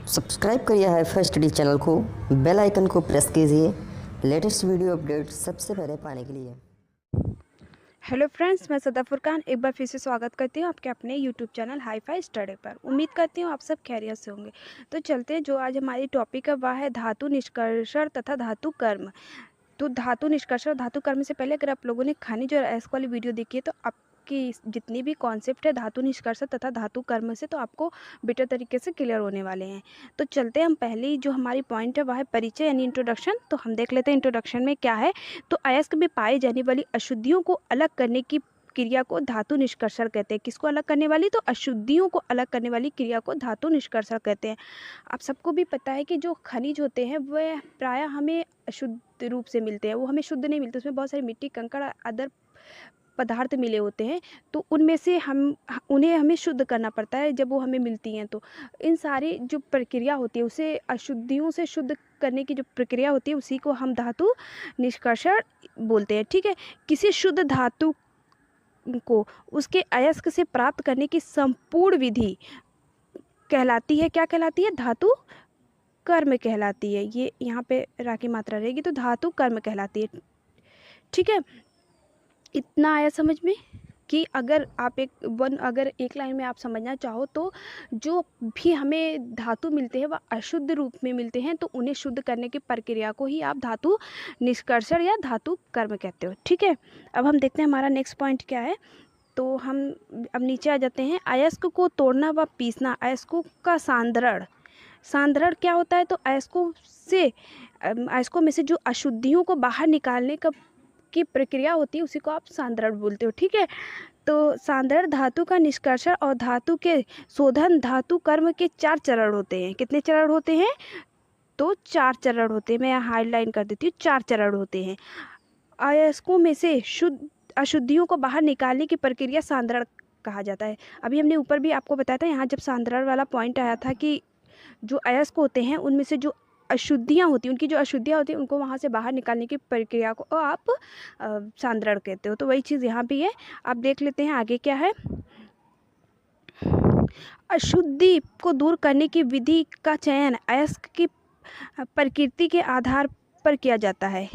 Subscribe करिए hi-fi study channel को, bell icon को प्रेस कीजिए लेटेस्ट वीडियो अपडेट सबसे पहले पाने के लिए। हेलो फ्रेंड्स, मैं सदा फुरकान एक बार फिर से स्वागत करती हूँ आपके अपने यूट्यूब चैनल हाईफाई स्टडी पर। उम्मीद करती हूँ आप सब खैरियत से होंगे। तो चलते हैं, जो आज हमारी टॉपिक है वह है धातु निष्कर्षण तथा धातु कर्म। तो धातु निष्कर्षण और धातु कर्म से पहले अगर आप लोगों ने खनिज और अयस्क वाली वीडियो देखी है तो आपकी जितनी भी कॉन्सेप्ट है धातु निष्कर्षण तथा धातु कर्म से तो आपको बेटर तरीके से क्लियर होने वाले हैं। तो चलते हैं, हम पहली जो हमारी पॉइंट है वह है परिचय यानी इंट्रोडक्शन। तो हम देख लेते हैं इंट्रोडक्शन में क्या है। तो अयस्क में पाई जाने वाली अशुद्धियों को अलग करने की क्रिया को धातु निष्कर्षण कहते हैं। किसको अलग करने वाली? तो अशुद्धियों को अलग करने वाली क्रिया को धातु निष्कर्षण कहते हैं। आप सबको भी पता है कि जो खनिज होते हैं वह प्रायः हमें अशुद्ध रूप से मिलते हैं, वो हमें शुद्ध नहीं मिलते, उसमें बहुत सारी मिट्टी, कंकड़, अदर पदार्थ मिले होते हैं। तो उनमें से उन्हें हमें शुद्ध करना पड़ता है जब वो हमें मिलती हैं। तो इन सारी जो प्रक्रिया होती है उसे अशुद्धियों से शुद्ध करने की जो प्रक्रिया होती है उसी को हम धातु निष्कर्षण बोलते हैं। ठीक है, किसी शुद्ध धातु को उसके अयस्क से प्राप्त करने की संपूर्ण विधि कहलाती है। क्या कहलाती है? धातु कर्म कहलाती है। ये यहाँ पे रा की मात्रा रहेगी तो धातु कर्म कहलाती है। ठीक है, इतना आया समझ में कि अगर एक लाइन में आप समझना चाहो तो जो भी हमें धातु मिलते हैं वह अशुद्ध रूप में मिलते हैं, तो उन्हें शुद्ध करने की प्रक्रिया को ही आप धातु निष्कर्षण या धातु कर्म कहते हो। ठीक है, अब हम देखते हैं हमारा नेक्स्ट पॉइंट क्या है। तो हम अब नीचे आ जाते हैं। अयस्क को तोड़ना व पीसना। अयस्कों का सांद्रण। सांद्रण क्या होता है? तो अयस्कों में से जो अशुद्धियों को बाहर निकालने की प्रक्रिया होती है उसी को आप सांद्रण बोलते हो। ठीक है, तो सांद्रण धातु का निष्कर्षण और धातु के शोधन धातु कर्म के 4 चरण होते हैं। कितने चरण होते हैं? तो 4 चरण होते हैं। मैं यहाँ हाईलाइन कर देती हूँ, 4 चरण होते हैं। अयस्कों में से अशुद्धियों को बाहर निकालने की प्रक्रिया सांद्रण कहा जाता है। अभी हमने ऊपर भी आपको बताया था, यहाँ जब सांद्रण वाला पॉइंट आया था कि जो अयस्क होते हैं उनमें से जो अशुद्धियाँ होती हैं, उनकी जो अशुद्धियाँ होती हैं उनको वहाँ से बाहर निकालने की प्रक्रिया को आप सांद्रण कहते हो। तो वही चीज़ यहाँ भी है। आप देख लेते हैं आगे क्या है। अशुद्धि को दूर करने की विधि का चयन अयस्क की प्रकृति के आधार पर किया जाता है।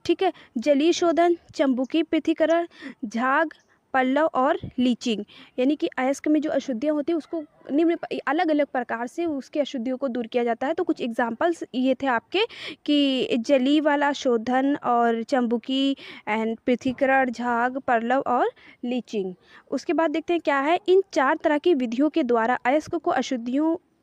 ठीक है, जलीय शोधन, चंबुकी पृथक्करण, झाग, पल्लव और लीचिंग, यानी कि अयस्क में जो अशुद्धियाँ होती हैं उसको निम्न अलग अलग प्रकार से उसकी अशुद्धियों को दूर किया जाता है। तो कुछ एग्जांपल्स ये थे आपके कि जलीय वाला शोधन और चंबुकी एंड पृथक्करण, झाग, पल्लव और लीचिंग। उसके बाद देखते हैं क्या है। इन 4 तरह की विधियों के द्वारा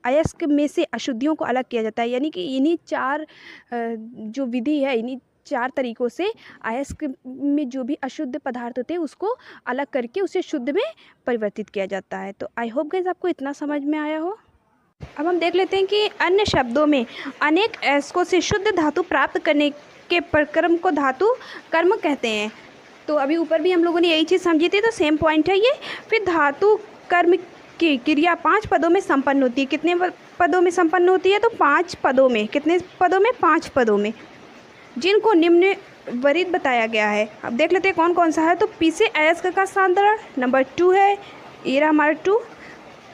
अयस्क में से अशुद्धियों को अलग किया जाता है। यानी कि इन्हीं 4 जो विधि है, इन्हीं 4 तरीक़ों से अयस्क में जो भी अशुद्ध पदार्थ होते हैं उसको अलग करके उसे शुद्ध में परिवर्तित किया जाता है। तो आई होप गाइस आपको इतना समझ में आया हो। अब हम देख लेते हैं कि अन्य शब्दों में अनेक अयस्कों से शुद्ध धातु प्राप्त करने के प्रक्रम को धातु कर्म कहते हैं। तो अभी ऊपर भी हम लोगों ने यही चीज़ समझी थी, तो सेम पॉइंट है ये। फिर धातु कर्म की क्रिया 5 पदों में संपन्न होती है। कितने पदों में संपन्न होती है? तो 5 पदों में। कितने पदों में? 5 पदों में, जिनको निम्न वरित बताया गया है। अब देख लेते हैं कौन कौन सा है। तो पीसे अयस्क का सांद्रण नंबर 2 है, ये रहा हमारा 2।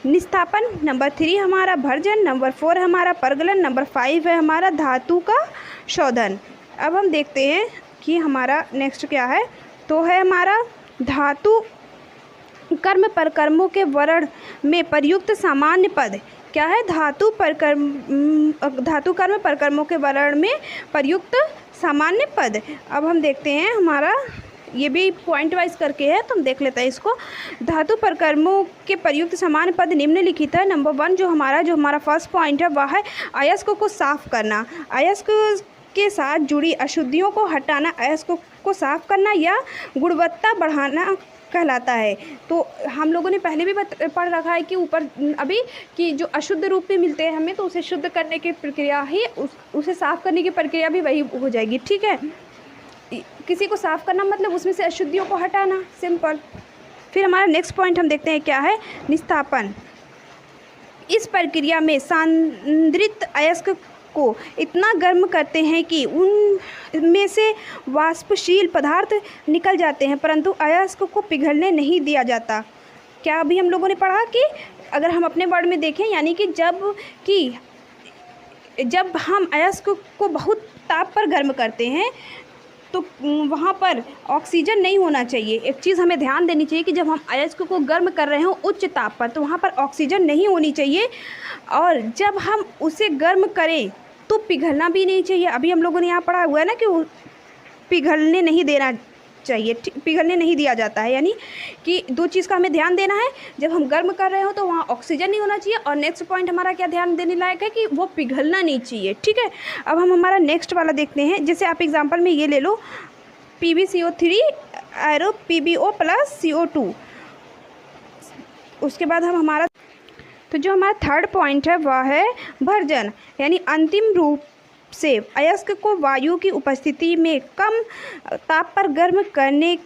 निस्तापन नंबर 3 हमारा भर्जन, नंबर 4 हमारा परगलन, नंबर 5 है हमारा धातु का शोधन। अब हम देखते हैं कि हमारा नेक्स्ट क्या है। तो है हमारा धातु कर्म प्रकर्मों के वर्ण में प्रयुक्त सामान्य पद। क्या है? धातु कर्म प्रकर्मों के वर्ण में प्रयुक्त सामान्य पद। अब हम देखते हैं हमारा ये भी पॉइंट वाइज करके है, तो हम देख लेते हैं इसको। धातु प्रकर्मों के प्रयुक्त सामान्य पद निम्नलिखित है। नंबर 1 जो हमारा फर्स्ट पॉइंट है वह है अयस्क को साफ करना। अयस्क के साथ जुड़ी अशुद्धियों को हटाना अयस्क को साफ करना या गुणवत्ता बढ़ाना कहलाता है। तो हम लोगों ने पहले भी पढ़ रखा है कि ऊपर अभी कि जो अशुद्ध रूप में मिलते हैं हमें, तो उसे शुद्ध करने की प्रक्रिया ही उसे साफ करने की प्रक्रिया भी वही हो जाएगी। ठीक है, किसी को साफ करना मतलब उसमें से अशुद्धियों को हटाना, सिंपल। फिर हमारा नेक्स्ट पॉइंट हम देखते हैं क्या है। निस्तापन। इस प्रक्रिया में सांद्रित अयस्क को इतना गर्म करते हैं कि उनमें से वाष्पशील पदार्थ निकल जाते हैं, परंतु अयस्क को पिघलने नहीं दिया जाता। क्या अभी हम लोगों ने पढ़ा कि अगर हम अपने वर्ड में देखें, यानी कि जब कि जब हम अयस्क को बहुत ताप पर गर्म करते हैं तो वहाँ पर ऑक्सीजन नहीं होना चाहिए। एक चीज़ हमें ध्यान देनी चाहिए कि जब हम अयस्क को गर्म कर रहे हो उच्च ताप पर, तो वहाँ पर ऑक्सीजन नहीं होनी चाहिए। और जब हम उसे गर्म करें तो पिघलना भी नहीं चाहिए। अभी हम लोगों ने यहाँ पढ़ा हुआ है ना कि पिघलने नहीं देना चाहिए, पिघलने नहीं दिया जाता है। यानी कि दो चीज़ का हमें ध्यान देना है, जब हम गर्म कर रहे हो तो वहाँ ऑक्सीजन नहीं होना चाहिए, और नेक्स्ट पॉइंट हमारा क्या ध्यान देने लायक है कि वो पिघलना नहीं चाहिए। ठीक है, अब हम हमारा नेक्स्ट वाला देखते हैं। जैसे आप एग्जांपल में ये ले लो, PbCO3 arrow PbO plus CO2। उसके बाद हम हमारा तो जो हमारा थर्ड पॉइंट है वह है भर्जन, यानी अंतिम रूप से अयस्क को वायु की उपस्थिति में कम ताप पर गर्म करने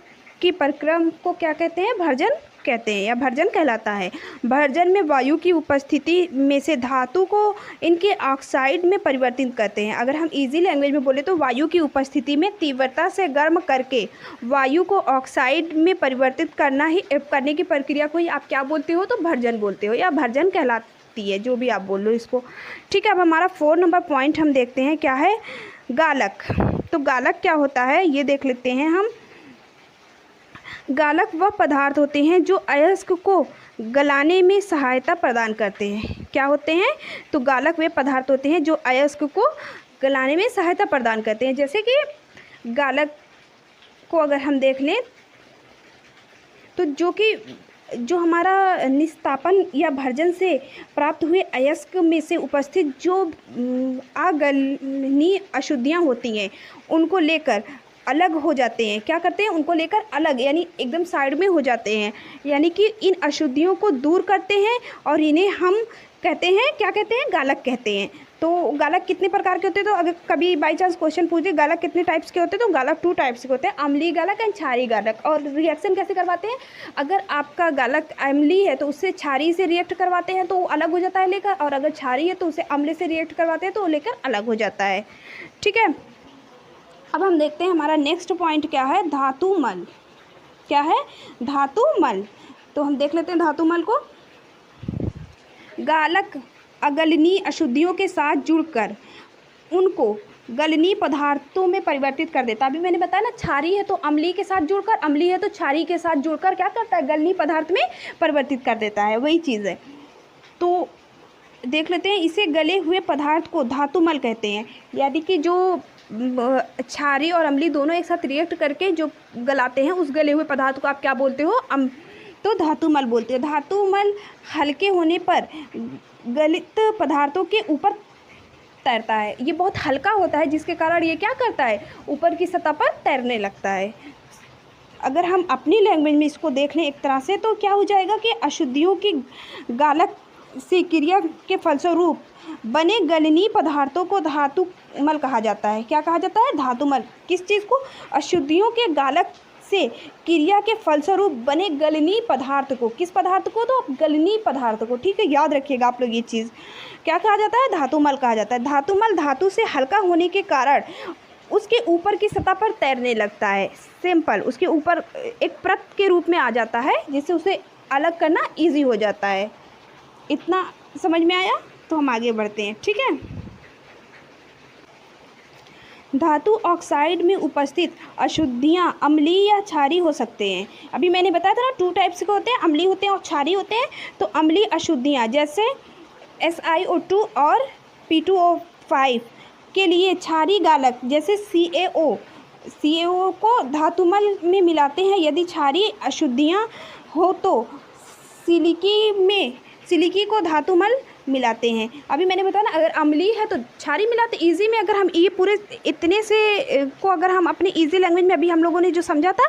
की प्रक्रिया को क्या कहते हैं? भर्जन कहते हैं या भर्जन कहलाता है। भर्जन में वायु की उपस्थिति में से धातु को इनके ऑक्साइड में परिवर्तित करते हैं। अगर हम इजी लैंग्वेज में बोले तो वायु की उपस्थिति में तीव्रता से गर्म करके वायु को ऑक्साइड में परिवर्तित करने की प्रक्रिया को ही आप क्या बोलते हो? तो भर्जन बोलते हो या भर्जन कहलाता है, जो भी आप बोल लो इसको। ठीक है, अब हमारा 4 नंबर पॉइंट हम देखते हैं क्या है? गालक। तो गालक क्या होता है ये देख लेते हैं हम। गालक वह पदार्थ होते हैं जो अयस्क को गलाने में सहायता प्रदान करते हैं। क्या होते हैं? तो गालक वे पदार्थ होते हैं जो अयस्क को गलाने में सहायता प्रदान करते हैं। जैसे कि गालक को अगर हम देख लें तो जो हमारा निस्तापन या भर्जन से प्राप्त हुए अयस्क में से उपस्थित जो अगलनीय अशुद्धियाँ होती हैं उनको लेकर अलग हो जाते हैं। क्या करते हैं? उनको लेकर अलग, यानी एकदम साइड में हो जाते हैं। यानी कि इन अशुद्धियों को दूर करते हैं और इन्हें हम कहते हैं, क्या कहते हैं? गालक कहते हैं। तो गालक कितने प्रकार के होते हैं? तो अगर कभी बाई चांस क्वेश्चन पूछे गालक कितने टाइप्स के होते हैं, तो गालक 2 टाइप्स के होते हैं, अम्लीय गालक एंड क्षारीय गालक। और रिएक्शन कैसे करवाते हैं? अगर आपका गालक अम्लीय है तो उससे क्षारीय से रिएक्ट करवाते हैं तो वो अलग हो जाता है लेकर, और अगर क्षारीय है तो उसे अम्ल से रिएक्ट करवाते हैं तो वो लेकर अलग हो जाता है। ठीक है, अब हम देखते हैं हमारा नेक्स्ट पॉइंट क्या है? धातुमल। क्या है? धातुमल। तो हम देख लेते हैं धातुमल को। गालक अगलनीय अशुद्धियों के साथ जुड़कर उनको गलनीय पदार्थों में परिवर्तित कर देता है। अभी मैंने बताया ना, क्षारीय है तो अम्लीय के साथ जुड़कर, अम्लीय है तो क्षारीय के साथ जुड़कर क्या करता है? गलनीय पदार्थ में परिवर्तित कर देता है, वही चीज़ है। तो देख लेते हैं, इसे गले हुए पदार्थ को धातुमल कहते हैं। यानी कि जो क्षारीय और अम्लीय दोनों एक साथ रिएक्ट करके जो गलाते हैं उस गले हुए पदार्थ को आप क्या बोलते हो? तो धातुमल बोलते हो। धातुमल हल्के होने पर गलित पदार्थों के ऊपर तैरता है। ये बहुत हल्का होता है जिसके कारण ये क्या करता है? ऊपर की सतह पर तैरने लगता है। अगर हम अपनी लैंग्वेज में इसको देख लें एक तरह से तो क्या हो जाएगा कि अशुद्धियों की गालक से क्रिया के फलस्वरूप बने गलनीय पदार्थों को धातुमल कहा जाता है। क्या कहा जाता है? धातुमल। किस चीज़ को? अशुद्धियों के गालक से क्रिया के फलस्वरूप बने गलनीय पदार्थ को। किस पदार्थ को? तो गलनीय पदार्थ को। ठीक है, याद रखिएगा आप लोग ये चीज़। क्या कहा जाता है? धातुमल कहा जाता है। धातुमल धातु से हल्का होने के कारण उसके ऊपर की सतह पर तैरने लगता है। सिंपल, उसके ऊपर एक परत के रूप में आ जाता है जिससे उसे अलग करना ईजी हो जाता है। इतना समझ में आया? तो हम आगे बढ़ते हैं। ठीक है, धातु ऑक्साइड में उपस्थित अशुद्धियाँ अम्लीय या क्षारीय हो सकते हैं। अभी मैंने बताया था ना 2 टाइप्स के होते हैं, अम्लीय होते हैं और क्षारीय होते हैं। तो अम्लीय अशुद्धियाँ जैसे SiO2 और P2O5 के लिए क्षारीय गालक जैसे CaO को धातुमल में मिलाते हैं। यदि क्षारीय अशुद्धियाँ हो तो सिलिकी को धातुमल मिलाते हैं। अभी मैंने बताया ना, अगर अम्लीय है तो क्षारीय मिलाते। इजी में अगर हम ये पूरे इतने से को अगर हम अपने इजी लैंग्वेज में अभी हम लोगों ने जो समझा था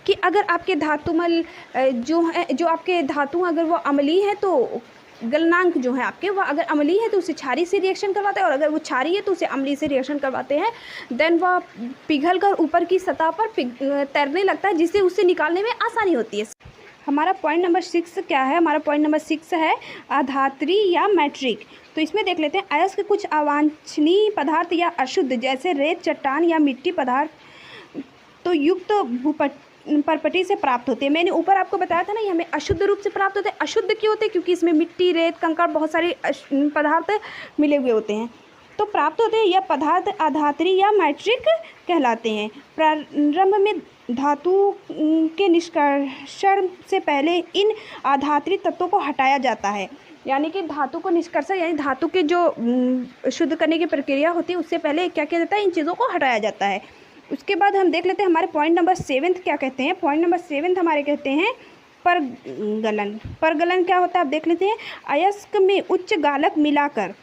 कि अगर आपके धातुमल जो आपके धातु अगर वो अम्लीय है तो गलनांक जो है आपके वह अगर अम्लीय है तो उसे क्षारीय से रिएक्शन करवाते हैं, और अगर वो क्षारीय है तो उसे अम्लीय से रिएक्शन करवाते हैं। देन वह पिघल कर ऊपर की सतह पर तैरने लगता है जिससे उसे निकालने में आसानी होती है। हमारा पॉइंट नंबर 6 क्या है? हमारा पॉइंट नंबर 6 है अधात्री या मैट्रिक। तो इसमें देख लेते हैं, अयस्क कुछ अवांछनीय पदार्थ या अशुद्ध जैसे रेत, चट्टान या मिट्टी पदार्थ तो युक्त परपटी से प्राप्त होते हैं। मैंने ऊपर आपको बताया था ना, ये हमें अशुद्ध रूप से प्राप्त होते हैं। अशुद्ध क्यों होते हैं? क्योंकि इसमें मिट्टी, रेत, कंकड़, बहुत सारे पदार्थ मिले हुए होते हैं। तो प्राप्त होते हैं। यह पदार्थ अधात्री या मैट्रिक कहलाते हैं। प्रारंभ में धातु के निष्कर्षण से पहले इन अधात्री तत्वों को हटाया जाता है। यानी कि धातु को निष्कर्षण यानी धातु के जो शुद्ध करने की प्रक्रिया होती है उससे पहले क्या किया जाता है, इन चीज़ों को हटाया जाता है। उसके बाद हम देख लेते हैं हमारे पॉइंट नंबर 7 क्या कहते हैं। पॉइंट नंबर 7 हमारे कहते हैं परगलन। परगलन क्या होता है आप देख लेते हैं। अयस्क में उच्च गालक मिलाकर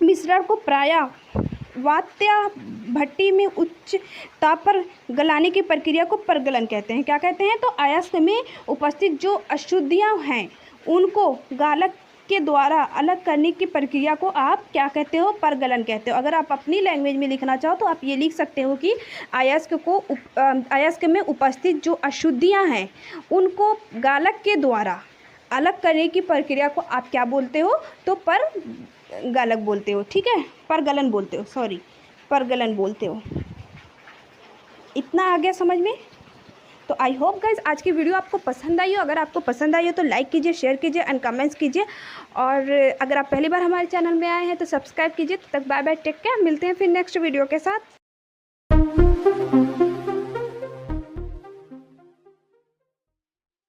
मिश्रण को प्रायः वात्या भट्टी में उच्च ताप पर गलाने की प्रक्रिया को परगलन कहते हैं। क्या कहते हैं, तो अयस्क में उपस्थित जो अशुद्धियाँ हैं उनको गालक के द्वारा अलग करने की प्रक्रिया को आप क्या कहते हो, परगलन कहते हो। अगर आप अपनी लैंग्वेज में लिखना चाहो तो आप ये लिख सकते हो कि अयस्क में उपस्थित जो अशुद्धियाँ हैं उनको गालक के द्वारा अलग करने की प्रक्रिया को आप क्या बोलते हो, तो परगलन बोलते हो। ठीक है, परगलन बोलते हो, सॉरी परगलन बोलते हो। इतना आ गया समझ में। तो आई होप गाइज आज की वीडियो आपको पसंद आई हो। अगर आपको पसंद आई हो तो लाइक कीजिए, शेयर कीजिए एंड कमेंट्स कीजिए। और अगर आप पहली बार हमारे चैनल में आए हैं तो सब्सक्राइब कीजिए। तब तक बाय बाय, टेक केयर। मिलते हैं फिर नेक्स्ट वीडियो के साथ।